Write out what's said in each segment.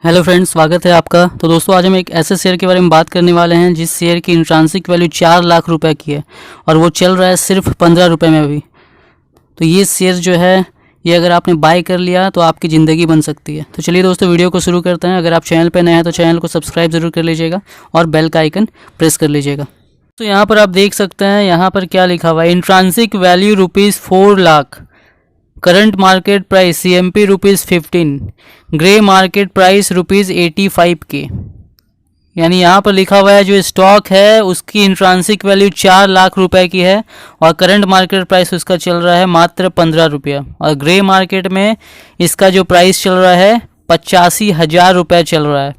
Hello friends, स्वागत है आपका। तो दोस्तों, आज हम एक ऐसे शेयर के बारे में बात करने वाले हैं जिस शेयर की इंट्रांसिक वैल्यू 4 लाख रुपए की है और वो चल रहा है सिर्फ 15 रुपये में अभी। तो ये शेयर जो है, ये अगर आपने बाय कर लिया तो आपकी ज़िंदगी बन सकती है। तो चलिए दोस्तों, वीडियो को शुरू करते हैं। अगर आप चैनल पर नए हैं तो चैनल को सब्सक्राइब ज़रूर कर लीजिएगा और बेल का आइकन प्रेस कर लीजिएगा। तो यहाँ पर आप देख सकते हैं, यहाँ पर क्या लिखा हुआ है, intrinsic value ₹4 lakh, current market price CMP ₹15, grey market price ₹85 यानी यहाँ पर लिखा हुआ है जो स्टॉक है उसकी इंट्रांसिक वैल्यू 4 लाख रुपए की है और करंट मार्केट प्राइस उसका चल रहा है मात्र 15 रुपया। और ग्रे मार्केट में इसका जो प्राइस चल रहा है 85,000 रुपये चल रहा है।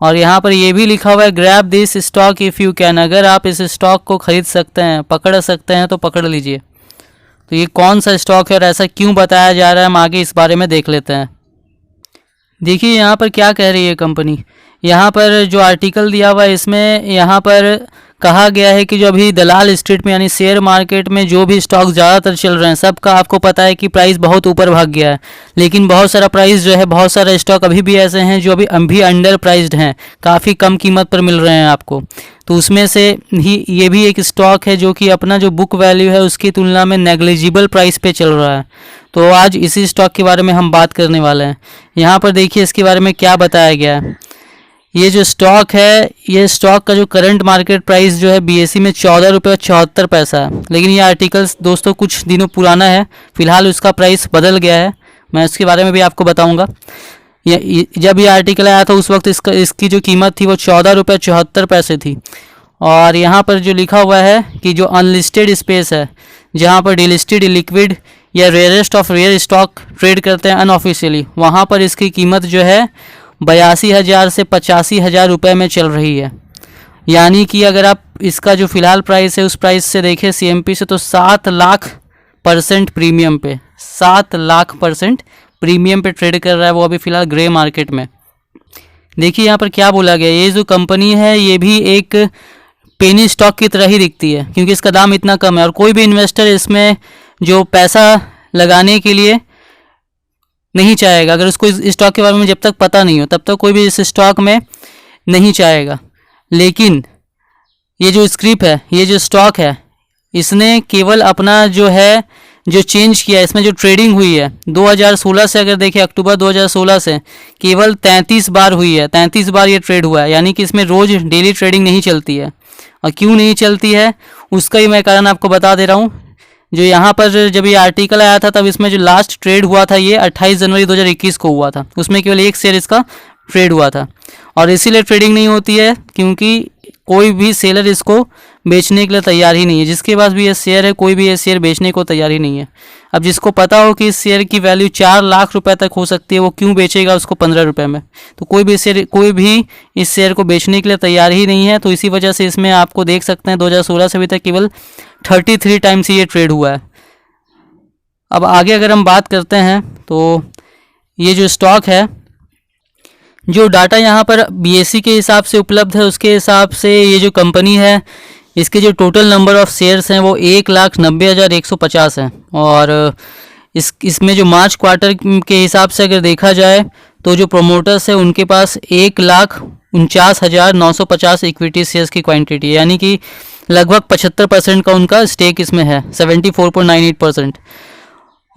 और यहाँ पर ये भी लिखा हुआ है, grab this stock if you can, अगर आप इस स्टॉक को खरीद सकते हैं, पकड़ सकते हैं तो पकड़ लीजिए। तो ये कौन सा स्टॉक है और ऐसा क्यों बताया जा रहा है, हम आगे इस बारे में देख लेते हैं। देखिए यहाँ पर क्या कह रही है कंपनी। यहाँ पर जो आर्टिकल दिया हुआ है इसमें यहाँ पर कहा गया है कि जो अभी दलाल स्ट्रीट में यानी शेयर मार्केट में जो भी स्टॉक ज़्यादातर चल रहे हैं, सबका आपको पता है कि प्राइस बहुत ऊपर भाग गया है। लेकिन बहुत सारा प्राइस जो है, बहुत सारे स्टॉक अभी भी ऐसे हैं जो अभी अंडर प्राइस्ड हैं, काफ़ी कम कीमत पर मिल रहे हैं आपको। तो उसमें से ही ये भी एक स्टॉक है जो कि अपना जो बुक वैल्यू है उसकी तुलना में नेग्लिजिबल प्राइस पे चल रहा है। तो आज इसी स्टॉक के बारे में हम बात करने वाले हैं। यहाँ पर देखिए इसके बारे में क्या बताया गया है। ये जो स्टॉक है, ये स्टॉक का जो करंट मार्केट प्राइस जो है BSE में 14 रुपये 74 पैसा है। लेकिन ये आर्टिकल दोस्तों कुछ दिनों पुराना है, फिलहाल उसका प्राइस बदल गया है। मैं उसके बारे में भी आपको बताऊंगा। जब ये आर्टिकल आया था उस वक्त इसकी जो कीमत थी वो 14 रुपये 74 पैसे थी। और यहाँ पर जो लिखा हुआ है कि जो अनलिस्टेड स्पेस है, जहाँ पर डिलिस्टेड, लिक्विड या rarest of rare stock trade करते हैं अनऑफिशियली, वहाँ पर इसकी कीमत जो है 82,000 से 85,000 रुपये में चल रही है। यानी कि अगर आप इसका जो फ़िलहाल प्राइस है उस प्राइस से देखें CMP से, तो 7 लाख % प्रीमियम पे, 7 लाख % प्रीमियम पे ट्रेड कर रहा है वो अभी फ़िलहाल ग्रे मार्केट में। देखिए यहाँ पर क्या बोला गया, ये जो कंपनी है ये भी एक पेनी स्टॉक की तरह ही दिखती है क्योंकि इसका दाम इतना कम है और कोई भी इन्वेस्टर इसमें जो पैसा लगाने के लिए नहीं चाहेगा। अगर उसको इस स्टॉक के बारे में जब तक पता नहीं हो तब तक कोई भी इस स्टॉक में नहीं चाहेगा। लेकिन ये जो स्क्रिप है, ये जो स्टॉक है, इसने केवल अपना जो है जो चेंज किया, इसमें जो ट्रेडिंग हुई है 2016 से अगर देखें, अक्टूबर 2016 से केवल 33 बार हुई है। 33 बार ये ट्रेड हुआ है, यानी कि इसमें रोज़ डेली ट्रेडिंग नहीं चलती है। और क्यों नहीं चलती है उसका ही मैं कारण आपको बता दे रहा हूँ। जो यहाँ पर जब ये आर्टिकल आया था तब इसमें जो लास्ट ट्रेड हुआ था ये 28 जनवरी 2021 को हुआ था, उसमें केवल एक शेयर इसका ट्रेड हुआ था। और इसीलिए ट्रेडिंग नहीं होती है क्योंकि कोई भी सेलर इसको बेचने के लिए तैयार ही नहीं है। जिसके पास भी ये शेयर है, कोई भी ये शेयर बेचने को तैयार ही नहीं है। अब जिसको पता हो कि इस शेयर की वैल्यू 4 लाख रुपए तक हो सकती है, वो क्यों बेचेगा उसको 15 रुपये में। तो कोई भी इस शेयर को बेचने के लिए तैयार ही नहीं है। तो इसी वजह से इसमें आपको देख सकते हैं 2016 से अभी तक केवल 33 टाइम्स ये ट्रेड हुआ है। अब आगे अगर हम बात करते हैं तो ये जो स्टॉक है, जो डाटा यहाँ पर BSE के हिसाब से उपलब्ध है उसके हिसाब से ये जो कंपनी है इसके जो टोटल नंबर ऑफ़ शेयर्स हैं वो 1,90,150 हैं। और इसमें जो मार्च क्वार्टर के हिसाब से अगर देखा जाए तो जो प्रोमोटर्स है उनके पास 1,49,950 इक्विटी शेयर्स की क्वांटिटी है, यानी कि लगभग 75% का उनका स्टेक इसमें है, 74.98%।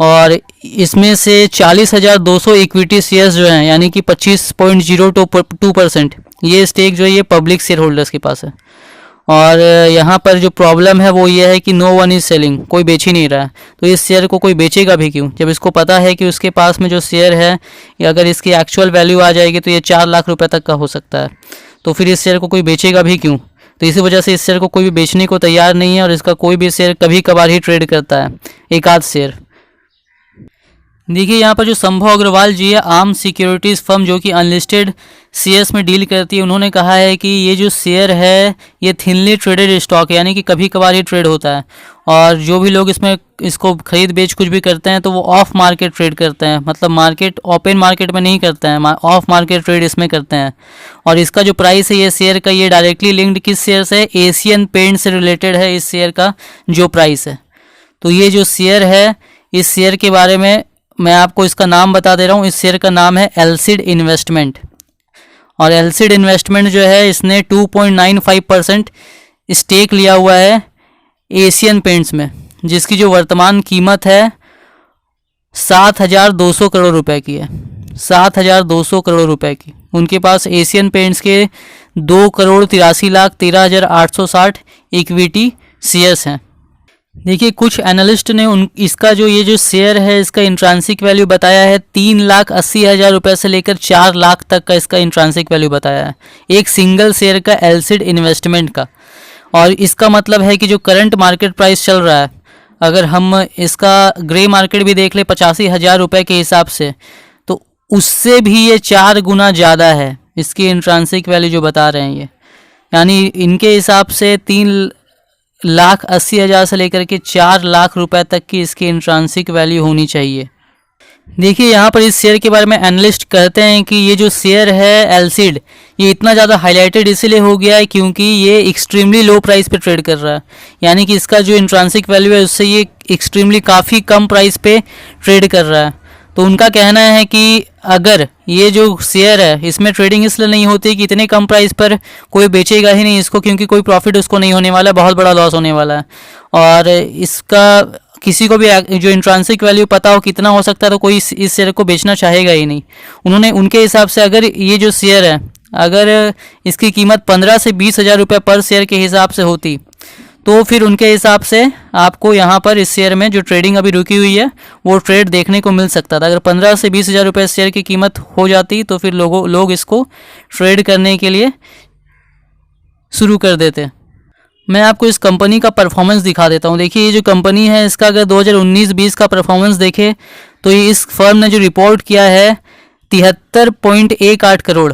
और इसमें से 40,200 इक्विटी शेयर्स जो हैं, यानी कि 25.02%, ये स्टेक जो है ये पब्लिक शेयर होल्डर्स के पास है। और यहाँ पर जो प्रॉब्लम है वो ये है कि नो वन इज़ सेलिंग, कोई बेच ही नहीं रहा है। तो इस शेयर को कोई बेचेगा भी क्यों, जब इसको पता है कि उसके पास में जो शेयर है अगर इसकी एक्चुअल वैल्यू आ जाएगी तो ये 4 लाख रुपए तक का हो सकता है। तो फिर इस शेयर को कोई बेचेगा भी क्यों। तो इसी वजह से इस शेयर को कोई भी बेचने को तैयार नहीं है और इसका कोई भी शेयर कभी कभार ही ट्रेड करता है, एक आध शेयर। देखिए यहाँ पर जो संभव अग्रवाल जी है, आर्म सिक्योरिटीज़ फर्म जो कि अनलिस्टेड शेयर्स में डील करती है, उन्होंने कहा है कि ये जो शेयर है ये थिनली ट्रेडेड स्टॉक है, यानी कि कभी कभार ही ट्रेड होता है। और जो भी लोग इसको खरीद बेच कुछ भी करते हैं तो वो ऑफ मार्केट ट्रेड करते हैं, मतलब ओपन मार्केट में नहीं करते हैं, ऑफ मार्केट ट्रेड इसमें करते हैं। और इसका जो प्राइस है ये शेयर का, ये डायरेक्टली लिंक्ड किस शेयर से, एशियन पेंट से रिलेटेड है इस शेयर का जो प्राइस है। तो ये जो शेयर है, इस शेयर के बारे में मैं आपको इसका नाम बता दे रहा हूँ। इस शेयर का नाम है एलसिड इन्वेस्टमेंट, और एलसीड इन्वेस्टमेंट जो है इसने 2.95% स्टेक लिया हुआ है एशियन पेंट्स में, जिसकी जो वर्तमान कीमत है 7,200 करोड़ रुपए की है। 7,200 करोड़ रुपए की उनके पास एशियन पेंट्स के 2,83,13,860 इक्विटी शेयर्स हैं। देखिए कुछ एनालिस्ट ने इसका ये जो शेयर है इसका इंट्रांसिक वैल्यू बताया है 3,80,000 रुपये से लेकर 4 लाख तक का इसका इंट्रांसिक वैल्यू बताया है एक सिंगल शेयर का एलसीड इन्वेस्टमेंट का। और इसका मतलब है कि जो करंट मार्केट प्राइस चल रहा है, अगर हम इसका ग्रे मार्केट भी देख ले 85,000 रुपये के हिसाब से, तो उससे भी ये 4 गुना ज़्यादा है इसकी इंट्रांसिक वैल्यू जो बता रहे हैं ये। यानी इनके हिसाब से 3,80,000 से लेकर के 4 लाख रुपए तक की इसकी इंट्रांसिक वैल्यू होनी चाहिए। देखिए यहाँ पर इस शेयर के बारे में एनालिस्ट कहते हैं कि ये जो शेयर है एलसीड, ये इतना ज़्यादा हाईलाइटेड इसीलिए हो गया है क्योंकि ये एक्सट्रीमली लो प्राइस पे ट्रेड कर रहा है। यानी कि इसका जो इंट्रांसिक वैल्यू है उससे ये एक्सट्रीमली काफ़ी कम प्राइस पे ट्रेड कर रहा है। तो उनका कहना है कि अगर ये जो शेयर है इसमें ट्रेडिंग इसलिए नहीं होती कि इतने कम प्राइस पर कोई बेचेगा ही नहीं इसको, क्योंकि कोई प्रॉफिट उसको नहीं होने वाला है, बहुत बड़ा लॉस होने वाला है। और इसका किसी को भी जो इंट्रांसिक वैल्यू पता हो कितना हो सकता है तो कोई इस शेयर को बेचना चाहेगा ही नहीं। उनके हिसाब से अगर ये जो शेयर है अगर इसकी कीमत 15 से 20,000 रुपये पर शेयर के हिसाब से होती तो फिर उनके हिसाब से आपको यहाँ पर इस शेयर में जो ट्रेडिंग अभी रुकी हुई है वो ट्रेड देखने को मिल सकता था। अगर 15 से 20,000 रुपये शेयर की कीमत हो जाती तो फिर लोग इसको ट्रेड करने के लिए शुरू कर देते। मैं आपको इस कंपनी का परफॉर्मेंस दिखा देता हूँ। देखिए ये जो कंपनी है इसका अगर 2019-20 का परफॉर्मेंस देखें तो ये इस फर्म ने जो रिपोर्ट किया है 73.18 करोड़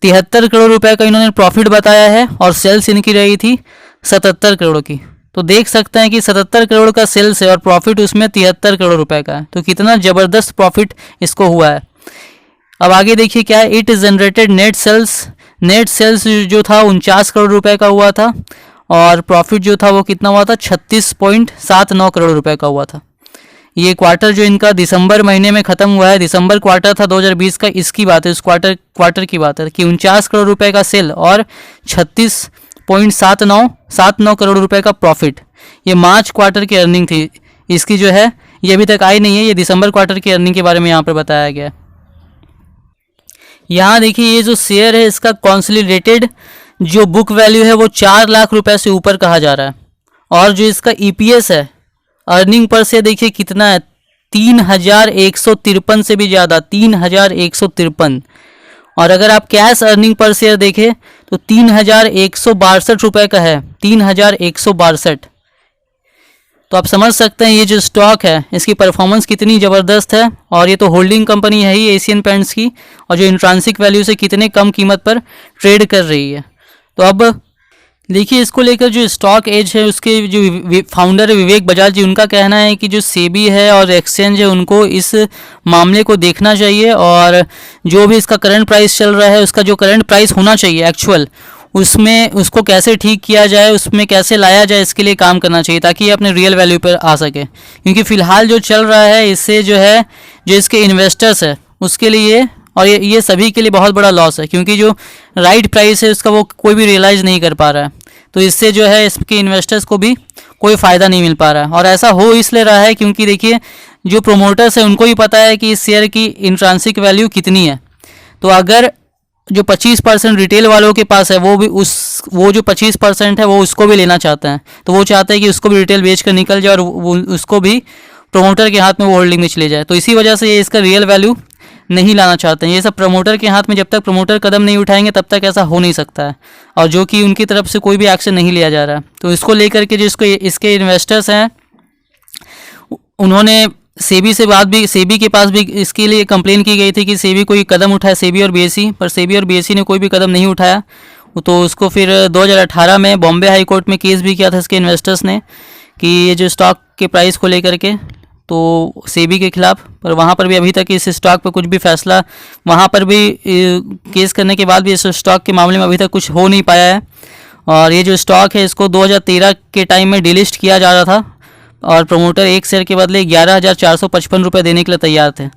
73 करोड़ रुपए का इन्होंने प्रॉफिट बताया है और सेल्स इनकी रही थी 77 करोड़ की। तो देख सकते हैं कि 77 करोड़ का सेल्स है और प्रॉफिट उसमें 73 करोड़ रुपए का है, तो कितना ज़बरदस्त प्रॉफिट इसको हुआ है। अब आगे देखिए क्या है, इट जनरेटेड नेट सेल्स जो था 49 करोड़ रुपए का हुआ था और प्रॉफिट जो था वो कितना हुआ था 36.79 करोड़ रुपए का हुआ था। ये क्वार्टर जो इनका दिसंबर महीने में ख़त्म हुआ है, दिसंबर क्वार्टर था 2020 का, इसकी बात है, उस क्वार्टर की बात है कि 49 करोड़ रुपए का सेल और 36.79 करोड़ रुपए का प्रॉफिट। ये मार्च क्वार्टर की अर्निंग थी इसकी जो है, ये अभी तक आई नहीं है, ये दिसंबर क्वार्टर की अर्निंग के बारे में यहाँ पर बताया गया है। यहाँ देखिए ये जो शेयर है इसका कंसोलिडेटेड जो बुक वैल्यू है वो 4 लाख रुपए से ऊपर कहा जा रहा है और जो इसका ईपीएस है अर्निंग पर शेयर देखिए कितना है 3,153 से भी ज़्यादा 3,153। और अगर आप कैश अर्निंग पर शेयर देखें तो 3,162 रुपये का है 3,162। तो आप समझ सकते हैं ये जो स्टॉक है इसकी परफॉर्मेंस कितनी ज़बरदस्त है और ये तो होल्डिंग कंपनी है ही एशियन पेंट्स की, और जो इंट्रांसिक वैल्यू से कितने कम कीमत पर ट्रेड कर रही है। तो अब देखिए इसको लेकर जो स्टॉक एज है उसके जो फाउंडर है विवेक बजाज जी, उनका कहना है कि जो सेबी है और एक्सचेंज है उनको इस मामले को देखना चाहिए और जो भी इसका करंट प्राइस चल रहा है उसका जो करंट प्राइस होना चाहिए एक्चुअल उसमें उसको कैसे ठीक किया जाए, उसमें कैसे लाया जाए, इसके लिए काम करना चाहिए ताकि ये अपने रियल वैल्यू पर आ सके। क्योंकि फ़िलहाल जो चल रहा है इससे जो है जो इसके इन्वेस्टर्स है उसके लिए और ये सभी के लिए बहुत बड़ा लॉस है, क्योंकि जो राइट प्राइस है उसका वो कोई भी रियलाइज़ नहीं कर पा रहा है। तो इससे जो है इसके इन्वेस्टर्स को भी कोई फ़ायदा नहीं मिल पा रहा है। और ऐसा हो इसलिए रहा है क्योंकि देखिए जो प्रोमोटर्स है उनको भी पता है कि इस शेयर की इंट्रांसिक वैल्यू कितनी है। तो अगर जो 25% रिटेल वालों के पास है वो जो 25% है वो उसको भी लेना चाहते हैं, तो वो चाहते हैं कि उसको भी रिटेल बेच कर निकल जाए और उसको भी प्रमोटर के हाथ में वो होल्डिंग में चले जाए। तो इसी वजह से ये इसका रियल वैल्यू नहीं लाना चाहते हैं। ये सब प्रमोटर के हाथ में, जब तक प्रमोटर कदम नहीं उठाएंगे तब तक ऐसा हो नहीं सकता है, और जो कि उनकी तरफ से कोई भी एक्शन नहीं लिया जा रहा है। तो इसको लेकर के जो इसके इन्वेस्टर्स हैं उन्होंने सेबी के पास भी इसके लिए कंप्लेन की गई थी कि सेबी कोई कदम उठाए, सेबी और बीएसई, पर सेबी और बीएसई ने कोई भी कदम नहीं उठाया। तो उसको फिर 2018 में बॉम्बे हाई कोर्ट में केस भी किया था इसके इन्वेस्टर्स ने कि ये जो स्टॉक के प्राइस को लेकर के, तो सेबी के खिलाफ, पर वहाँ पर भी अभी तक इस स्टॉक पर कुछ भी फैसला, वहाँ पर भी केस करने के बाद भी इस स्टॉक के मामले में अभी तक कुछ हो नहीं पाया है। और ये जो स्टॉक है इसको 2013 के टाइम में डिलिस्ट किया जा रहा था और प्रमोटर एक शेयर के बदले 11,455 रुपये देने के लिए तैयार थे,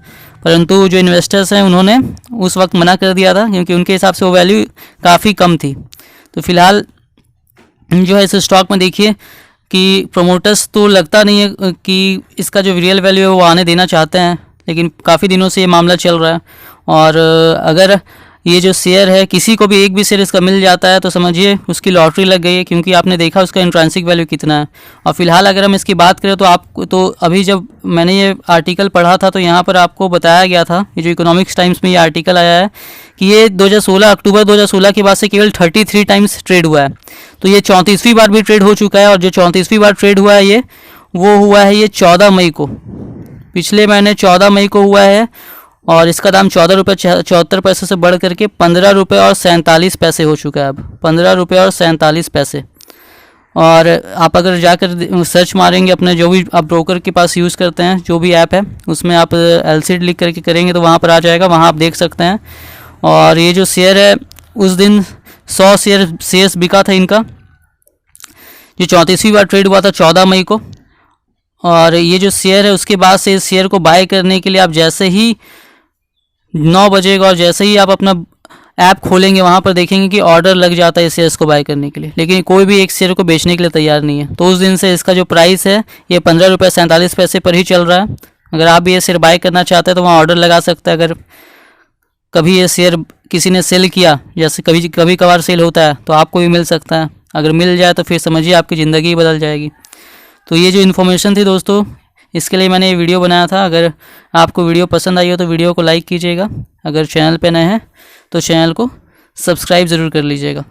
परंतु जो इन्वेस्टर्स हैं उन्होंने उस वक्त मना कर दिया था, क्योंकि उनके हिसाब से वो वैल्यू काफ़ी कम थी। तो फिलहाल जो है इस स्टॉक में देखिए कि प्रमोटर्स तो लगता नहीं है कि इसका जो रियल वैल्यू है वो आने देना चाहते हैं, लेकिन काफ़ी दिनों से ये मामला चल रहा है। और अगर ये जो शेयर है किसी को भी एक भी शेयर इसका मिल जाता है तो समझिए उसकी लॉटरी लग गई है, क्योंकि आपने देखा उसका इंट्रिंसिक वैल्यू कितना है। और फिलहाल अगर हम इसकी बात करें तो अभी जब मैंने ये आर्टिकल पढ़ा था तो यहाँ पर आपको बताया गया था, ये जो इकोनॉमिक्स टाइम्स में ये आर्टिकल आया है कि ये 2016 अक्टूबर 2016 के बाद से केवल 33 टाइम्स ट्रेड हुआ है। तो ये 34वीं बार भी ट्रेड हो चुका है, और जो 34वीं बार ट्रेड हुआ है वो हुआ है ये 14 मई को, पिछले महीने 14 मई को हुआ है। और इसका दाम 14 रुपये 74 पैसे से बढ़ करके 15 रुपये और 47 पैसे हो चुका है अब, 15 रुपये और 47 पैसे। और आप अगर जाकर सर्च मारेंगे अपने जो भी आप ब्रोकर के पास यूज़ करते हैं, जो भी ऐप है उसमें आप LCD लिख करके करेंगे तो वहाँ पर आ जाएगा, वहाँ आप देख सकते हैं। और ये जो शेयर है उस दिन 100 शेयर्स बिका था इनका, जो 34वीं बार ट्रेड हुआ था 14 मई को। और ये जो शेयर है उसके बाद से इस शेयर को बाय करने के लिए आप जैसे ही 9 बजेगा और जैसे ही आप अपना ऐप खोलेंगे वहाँ पर देखेंगे कि ऑर्डर लग जाता है इस शेयर्स को बाय करने के लिए, लेकिन कोई भी एक शेयर को बेचने के लिए तैयार नहीं है। तो उस दिन से इसका जो प्राइस है ये 15 रुपये 47 पैसे पर ही चल रहा है। अगर आप भी ये शेयर बाय करना चाहते हैं तो वहाँ ऑर्डर लगा सकते हैं। अगर कभी ये शेयर किसी ने सेल किया, जैसे कभी कभार सेल होता है, तो आपको भी मिल सकता है। अगर मिल जाए तो फिर समझिए आपकी ज़िंदगी बदल जाएगी। तो ये जो इन्फॉर्मेशन थी दोस्तों, इसके लिए मैंने ये वीडियो बनाया था। अगर आपको वीडियो पसंद आई हो तो वीडियो को लाइक कीजिएगा, अगर चैनल पे नए हैं तो चैनल को सब्सक्राइब ज़रूर कर लीजिएगा।